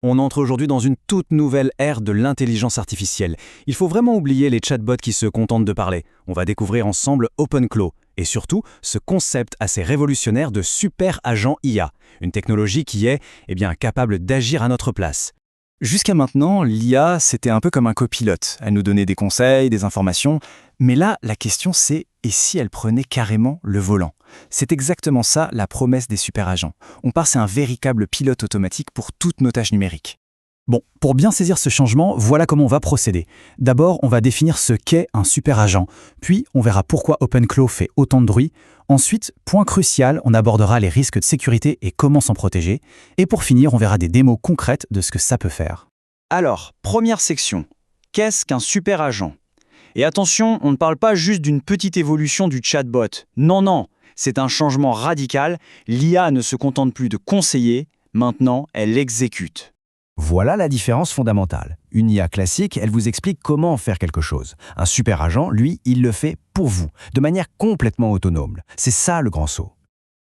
On entre aujourd'hui dans une toute nouvelle ère de l'intelligence artificielle. Il faut vraiment oublier les chatbots qui se contentent de parler. On va découvrir ensemble OpenClaw et surtout ce concept assez révolutionnaire de super agent IA, une technologie qui est capable d'agir à notre place. Jusqu'à maintenant, l'IA, c'était un peu comme un copilote. Elle nous donnait des conseils, des informations. Mais là, la question c'est, et si elle prenait carrément le volant? C'est exactement ça la promesse des super-agents. On passe à un véritable pilote automatique pour toutes nos tâches numériques. Bon, pour bien saisir ce changement, voilà comment on va procéder. D'abord, on va définir ce qu'est un super-agent. Puis, on verra pourquoi OpenClaw fait autant de bruit. Ensuite, point crucial, on abordera les risques de sécurité et comment s'en protéger. Et pour finir, on verra des démos concrètes de ce que ça peut faire. Alors, première section. Qu'est-ce qu'un super-agent? Et attention, on ne parle pas juste d'une petite évolution du chatbot. Non, c'est un changement radical. L'IA ne se contente plus de conseiller, maintenant elle exécute. Voilà la différence fondamentale. Une IA classique, elle vous explique comment faire quelque chose. Un super agent, lui, il le fait pour vous, de manière complètement autonome. C'est ça le grand saut.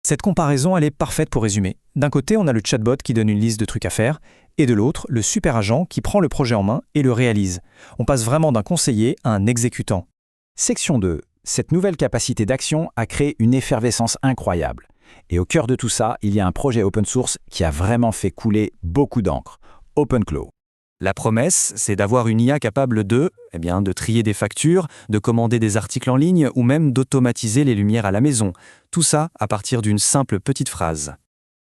Cette comparaison, elle est parfaite pour résumer. D'un côté, on a le chatbot qui donne une liste de trucs à faire, et de l'autre, le super agent qui prend le projet en main et le réalise. On passe vraiment d'un conseiller à un exécutant. Section 2. Cette nouvelle capacité d'action a créé une effervescence incroyable. Et au cœur de tout ça, il y a un projet open source qui a vraiment fait couler beaucoup d'encre. OpenClaw. La promesse, c'est d'avoir une IA capable de trier des factures, de commander des articles en ligne ou même d'automatiser les lumières à la maison. Tout ça à partir d'une simple petite phrase.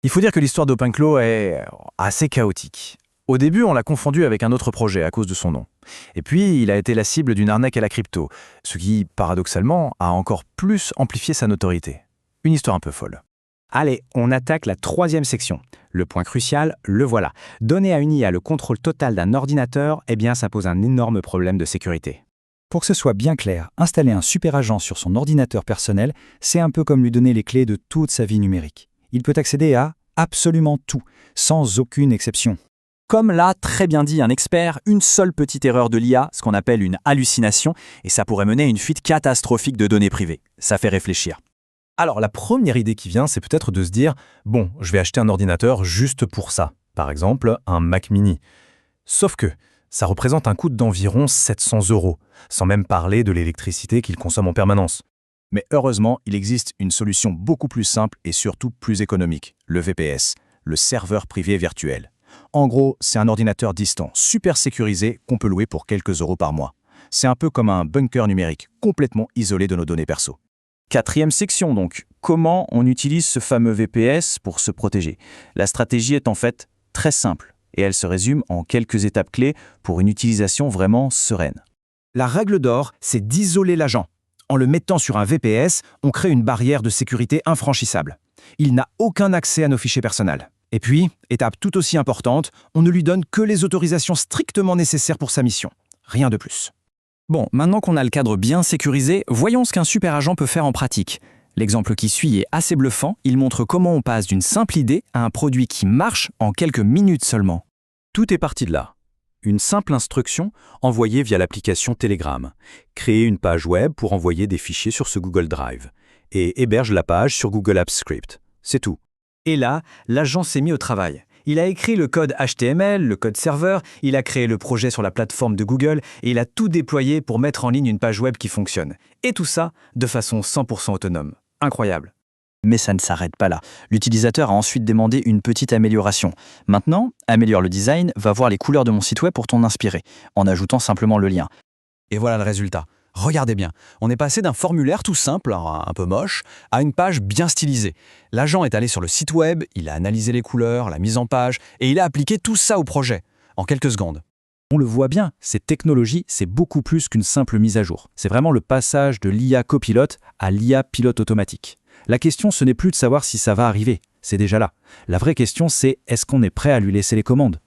Il faut dire que l'histoire d'OpenClaw est assez chaotique. Au début, on l'a confondu avec un autre projet à cause de son nom. Et puis, il a été la cible d'une arnaque à la crypto, ce qui, paradoxalement, a encore plus amplifié sa notoriété. Une histoire un peu folle. Allez, on attaque la troisième section. Le point crucial, le voilà. Donner à une IA le contrôle total d'un ordinateur, ça pose un énorme problème de sécurité. Pour que ce soit bien clair, installer un super agent sur son ordinateur personnel, c'est un peu comme lui donner les clés de toute sa vie numérique. Il peut accéder à absolument tout, sans aucune exception. Comme l'a très bien dit un expert, une seule petite erreur de l'IA, ce qu'on appelle une hallucination, et ça pourrait mener à une fuite catastrophique de données privées. Ça fait réfléchir. Alors, la première idée qui vient, c'est peut-être de se dire « Bon, je vais acheter un ordinateur juste pour ça. » Par exemple, un Mac mini. Sauf que ça représente un coût d'environ 700 €, sans même parler de l'électricité qu'il consomme en permanence. Mais heureusement, il existe une solution beaucoup plus simple et surtout plus économique, le VPS, le serveur privé virtuel. En gros, c'est un ordinateur distant, super sécurisé, qu'on peut louer pour quelques euros par mois. C'est un peu comme un bunker numérique, complètement isolé de nos données perso. Quatrième section donc, comment on utilise ce fameux VPS pour se protéger? La stratégie est en fait très simple et elle se résume en quelques étapes clés pour une utilisation vraiment sereine. La règle d'or, c'est d'isoler l'agent. En le mettant sur un VPS, on crée une barrière de sécurité infranchissable. Il n'a aucun accès à nos fichiers personnels. Et puis, étape tout aussi importante, on ne lui donne que les autorisations strictement nécessaires pour sa mission. Rien de plus. Bon, maintenant qu'on a le cadre bien sécurisé, voyons ce qu'un super agent peut faire en pratique. L'exemple qui suit est assez bluffant, il montre comment on passe d'une simple idée à un produit qui marche en quelques minutes seulement. Tout est parti de là. Une simple instruction envoyée via l'application Telegram. Créer une page web pour envoyer des fichiers sur ce Google Drive. Et héberge la page sur Google Apps Script. C'est tout. Et là, l'agent s'est mis au travail. Il a écrit le code HTML, le code serveur, il a créé le projet sur la plateforme de Google et il a tout déployé pour mettre en ligne une page web qui fonctionne. Et tout ça de façon 100% autonome. Incroyable. Mais ça ne s'arrête pas là. L'utilisateur a ensuite demandé une petite amélioration. Maintenant, améliore le design, va voir les couleurs de mon site web pour t'en inspirer, en ajoutant simplement le lien. Et voilà le résultat. Regardez bien, on est passé d'un formulaire tout simple, un peu moche, à une page bien stylisée. L'agent est allé sur le site web, il a analysé les couleurs, la mise en page, et il a appliqué tout ça au projet, en quelques secondes. On le voit bien, cette technologie, c'est beaucoup plus qu'une simple mise à jour. C'est vraiment le passage de l'IA copilote à l'IA pilote automatique. La question, ce n'est plus de savoir si ça va arriver, c'est déjà là. La vraie question, c'est est-ce qu'on est prêt à lui laisser les commandes ?